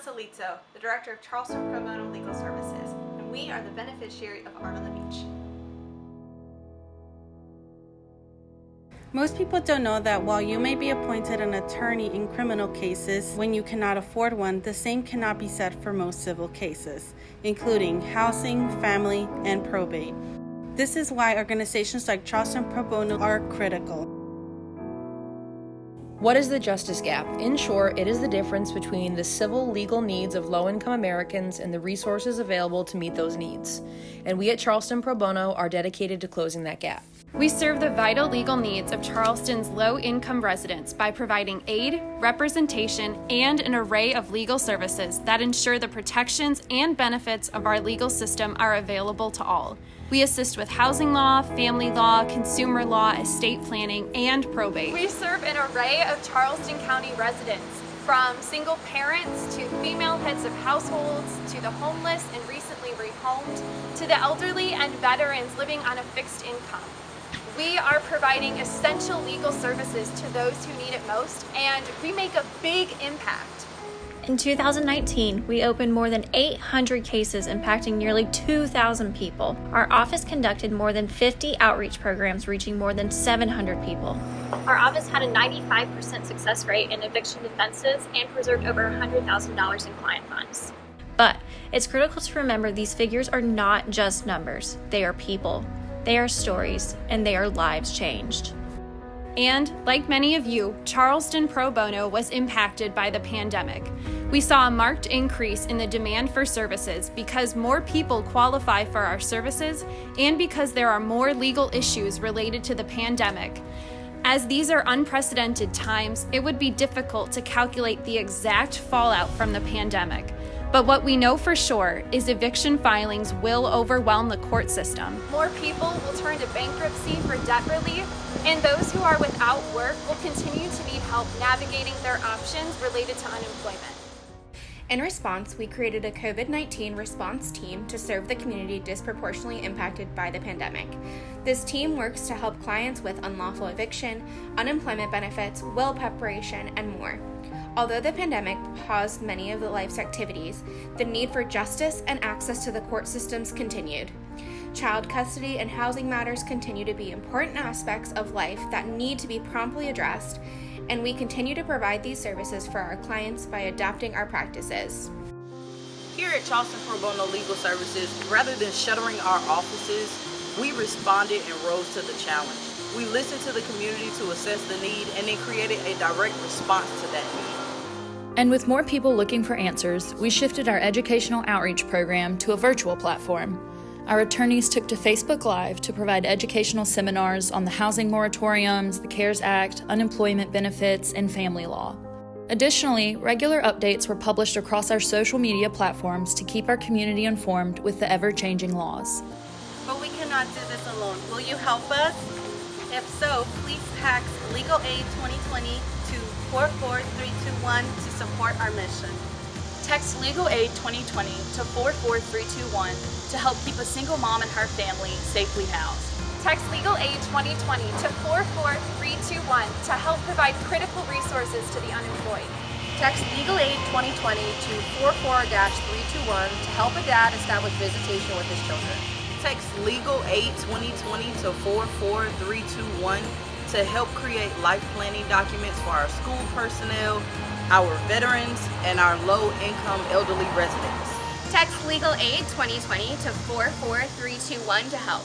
Salito, the Director of Charleston Pro Bono Legal Services, and we are the beneficiary of Art on the Beach. Most people don't know that while you may be appointed an attorney in criminal cases when you cannot afford one, the same cannot be said for most civil cases, including housing, family, and probate. This is why organizations like Charleston Pro Bono are critical. What is the justice gap? In short, it is the difference between the civil legal needs of low-income Americans and the resources available to meet those needs. And we at Charleston Pro Bono are dedicated to closing that gap. We serve the vital legal needs of Charleston's low-income residents by providing aid, representation, and an array of legal services that ensure the protections and benefits of our legal system are available to all. We assist with housing law, family law, consumer law, estate planning, and probate. We serve an array of Charleston County residents, from single parents to female heads of households, to the homeless and recently rehomed, to the elderly and veterans living on a fixed income. We are providing essential legal services to those who need it most, and we make a big impact. In 2019, we opened more than 800 cases impacting nearly 2,000 people. Our office conducted more than 50 outreach programs reaching more than 700 people. Our office had a 95% success rate in eviction defenses and preserved over $100,000 in client funds. But it's critical to remember these figures are not just numbers. They are people, they are stories, and they are lives changed. And, like many of you, Charleston Pro Bono was impacted by the pandemic. We saw a marked increase in the demand for services because more people qualify for our services and because there are more legal issues related to the pandemic. As these are unprecedented times, it would be difficult to calculate the exact fallout from the pandemic. But what we know for sure is eviction filings will overwhelm the court system. More people will turn to bankruptcy for debt relief, and those who are without work will continue to need help navigating their options related to unemployment. In response, we created a COVID-19 response team to serve the community disproportionately impacted by the pandemic. This team works to help clients with unlawful eviction, unemployment benefits, will preparation, and more. Although the pandemic paused many of the life's activities, the need for justice and access to the court systems continued. Child custody and housing matters continue to be important aspects of life that need to be promptly addressed, and we continue to provide these services for our clients by adapting our practices. Here at Charleston Pro Bono Legal Services, rather than shuttering our offices, we responded and rose to the challenge. We listened to the community to assess the need and then created a direct response to that need. And with more people looking for answers, we shifted our educational outreach program to a virtual platform. Our attorneys took to Facebook Live to provide educational seminars on the housing moratoriums, the CARES Act, unemployment benefits, and family law. Additionally, regular updates were published across our social media platforms to keep our community informed with the ever-changing laws. But we cannot do this alone. Will you help us? If so, please text Legal Aid 2020 to 44321 to support our mission. Text Legal Aid 2020 to 44321 to help keep a single mom and her family safely housed. Text Legal Aid 2020 to 44321 to help provide critical resources to the unemployed. Text Legal Aid 2020 to 44-321 to help a dad establish visitation with his children. Text Legal Aid 2020 to 44321 to help create life planning documents for our school personnel, our veterans, and our low-income elderly residents. Text Legal Aid 2020 to 44321 to help.